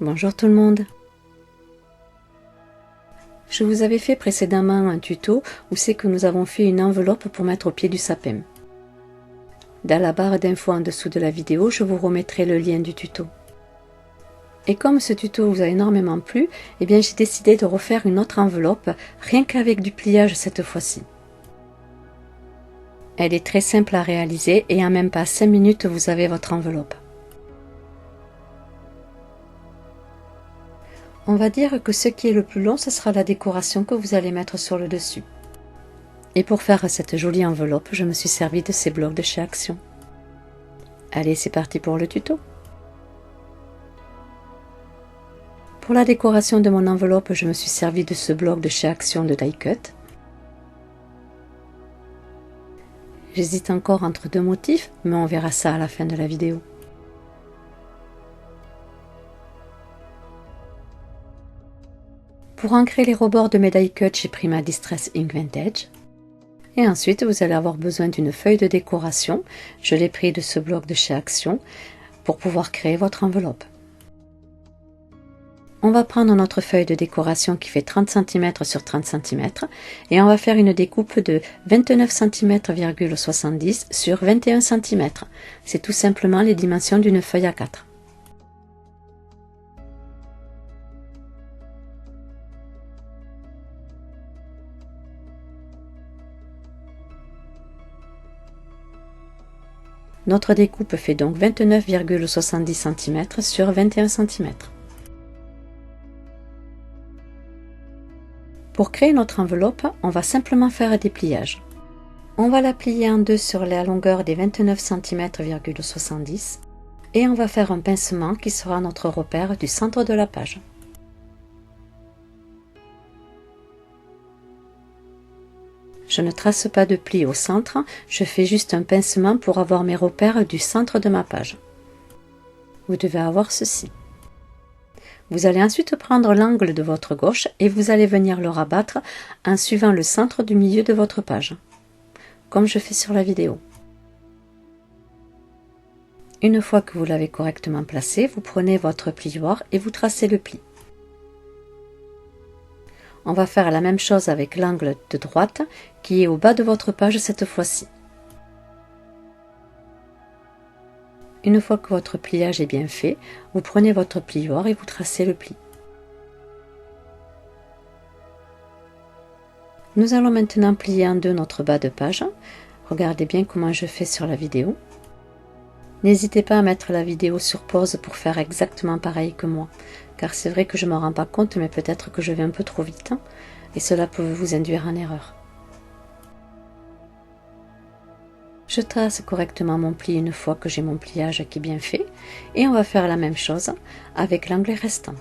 Bonjour tout le monde. Je vous avais fait précédemment un tuto où c'est que nous avons fait une enveloppe pour mettre au pied du sapin. Dans la barre d'infos en dessous de la vidéo, je vous remettrai le lien du tuto. Et comme ce tuto vous a énormément plu, j'ai décidé de refaire une autre enveloppe, rien qu'avec du pliage cette fois-ci. Elle est très simple à réaliser et en même pas 5 minutes vous avez votre enveloppe. On va dire que ce qui est le plus long, ce sera la décoration que vous allez mettre sur le dessus. Et pour faire cette jolie enveloppe, je me suis servi de ces blocs de chez Action. Allez, c'est parti pour le tuto. Pour la décoration de mon enveloppe, je me suis servi de ce bloc de chez Action de die cut. J'hésite encore entre deux motifs, mais on verra ça à la fin de la vidéo. Pour ancrer les rebords de mes die cut, j'ai pris ma Distress Ink Vintage. Et ensuite, vous allez avoir besoin d'une feuille de décoration. Je l'ai pris de ce bloc de chez Action pour pouvoir créer votre enveloppe. On va prendre notre feuille de décoration qui fait 30 cm sur 30 cm et on va faire une découpe de 29 cm,70 sur 21 cm. C'est tout simplement les dimensions d'une feuille A4. Notre découpe fait donc 29,70 cm sur 21 cm. Pour créer notre enveloppe, on va simplement faire des pliages. On va la plier en deux sur la longueur des 29 cm,70 et on va faire un pincement qui sera notre repère du centre de la page. Je ne trace pas de pli au centre, je fais juste un pincement pour avoir mes repères du centre de ma page. Vous devez avoir ceci. Vous allez ensuite prendre l'angle de votre gauche et vous allez venir le rabattre en suivant le centre du milieu de votre page, comme je fais sur la vidéo. Une fois que vous l'avez correctement placé, vous prenez votre plioir et vous tracez le pli. On va faire la même chose avec l'angle de droite qui est au bas de votre page cette fois-ci. Une fois que votre pliage est bien fait, vous prenez votre plioir et vous tracez le pli. Nous allons maintenant plier en deux notre bas de page. Regardez bien comment je fais sur la vidéo. N'hésitez pas à mettre la vidéo sur pause pour faire exactement pareil que moi, car c'est vrai que je ne m'en rends pas compte, mais peut-être que je vais un peu trop vite, et cela peut vous induire en erreur. Je trace correctement mon pli une fois que j'ai mon pliage qui est bien fait, et on va faire la même chose avec l'angle restant.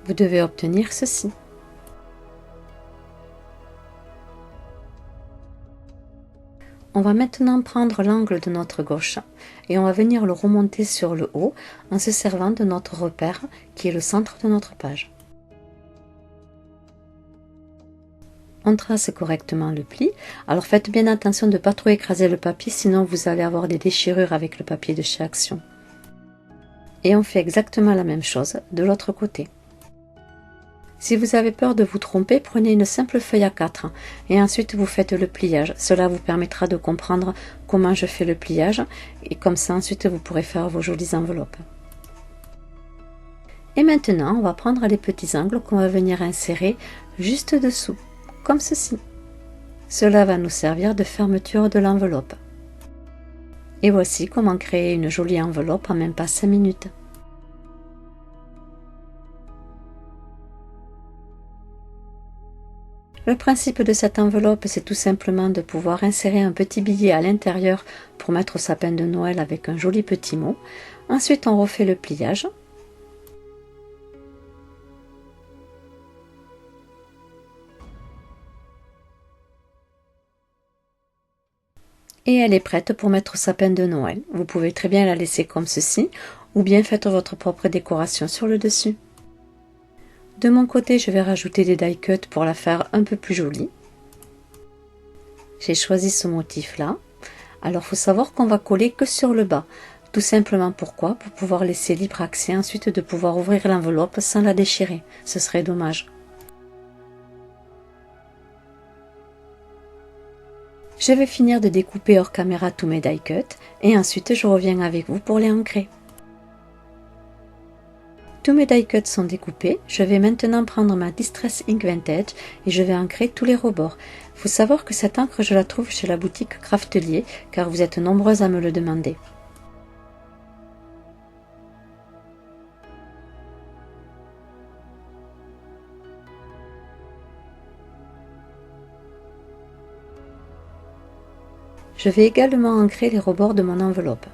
Vous devez obtenir ceci. On va maintenant prendre l'angle de notre gauche et on va venir le remonter sur le haut en se servant de notre repère qui est le centre de notre page. On trace correctement le pli. Alors faites bien attention de ne pas trop écraser le papier, sinon vous allez avoir des déchirures avec le papier de chez Action. Et on fait exactement la même chose de l'autre côté. Si vous avez peur de vous tromper, prenez une simple feuille A4 et ensuite vous faites le pliage. Cela vous permettra de comprendre comment je fais le pliage et comme ça ensuite vous pourrez faire vos jolies enveloppes. Et maintenant, on va prendre les petits angles qu'on va venir insérer juste dessous, comme ceci. Cela va nous servir de fermeture de l'enveloppe. Et voici comment créer une jolie enveloppe en même pas 5 minutes. Le principe de cette enveloppe, c'est tout simplement de pouvoir insérer un petit billet à l'intérieur pour mettre au sapin de Noël avec un joli petit mot. Ensuite, on refait le pliage. Et elle est prête pour mettre au sapin de Noël. Vous pouvez très bien la laisser comme ceci, ou bien faites votre propre décoration sur le dessus. De mon côté, je vais rajouter des die cuts pour la faire un peu plus jolie. J'ai choisi ce motif là. Alors, il faut savoir qu'on va coller que sur le bas. Tout simplement pourquoi? Pour pouvoir laisser libre accès ensuite de pouvoir ouvrir l'enveloppe sans la déchirer. Ce serait dommage. Je vais finir de découper hors caméra tous mes die cuts et ensuite je reviens avec vous pour les ancrer. Tous mes die cuts sont découpés. Je vais maintenant prendre ma Distress Ink Vintage et je vais ancrer tous les rebords. Il faut savoir que cette encre, je la trouve chez la boutique Craftelier car vous êtes nombreuses à me le demander. Je vais également ancrer les rebords de mon enveloppe.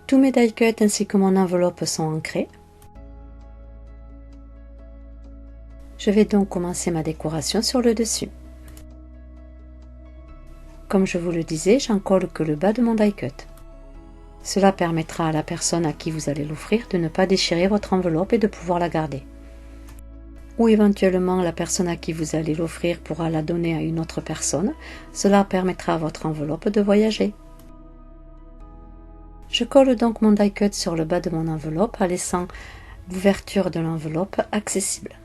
Tous mes die cuts ainsi que mon enveloppe sont ancrés. Je vais donc commencer ma décoration sur le dessus. Comme je vous le disais, j'en colle que le bas de mon die cut. Cela permettra à la personne à qui vous allez l'offrir de ne pas déchirer votre enveloppe et de pouvoir la garder. Ou éventuellement la personne à qui vous allez l'offrir pourra la donner à une autre personne. Cela permettra à votre enveloppe de voyager. Je colle donc mon die cut sur le bas de mon enveloppe en laissant l'ouverture de l'enveloppe accessible.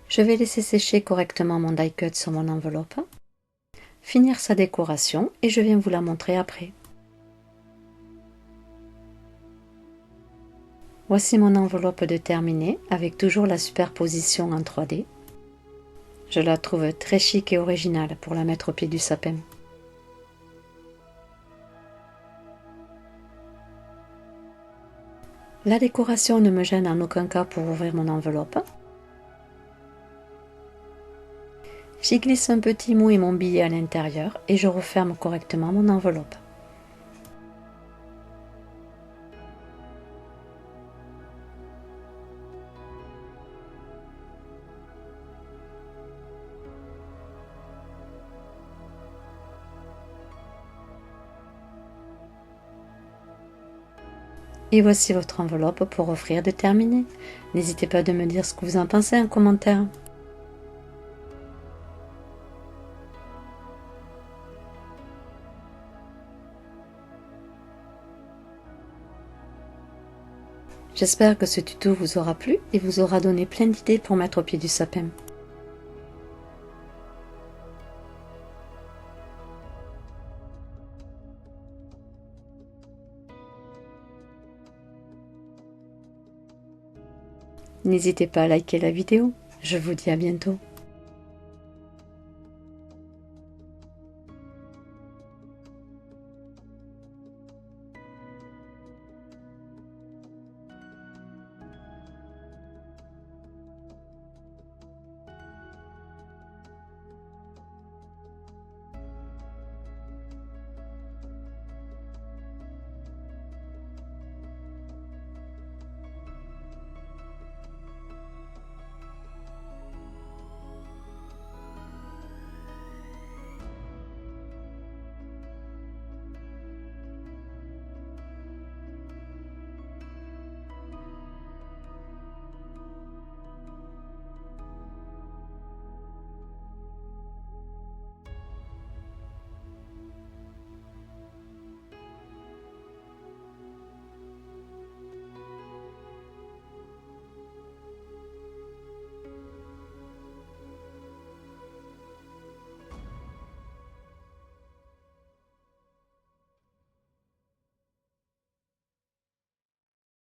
Je vais laisser sécher correctement mon die cut sur mon enveloppe, finir sa décoration et je viens vous la montrer après. Voici mon enveloppe de terminée avec toujours la superposition en 3D. Je la trouve très chic et originale pour la mettre au pied du sapin. La décoration ne me gêne en aucun cas pour ouvrir mon enveloppe. J'y glisse un petit mot et mon billet à l'intérieur et je referme correctement mon enveloppe. Et voici votre enveloppe pour offrir de terminer. N'hésitez pas de me dire ce que vous en pensez en commentaire. J'espère que ce tuto vous aura plu et vous aura donné plein d'idées pour mettre au pied du sapin. N'hésitez pas à liker la vidéo. Je vous dis à bientôt.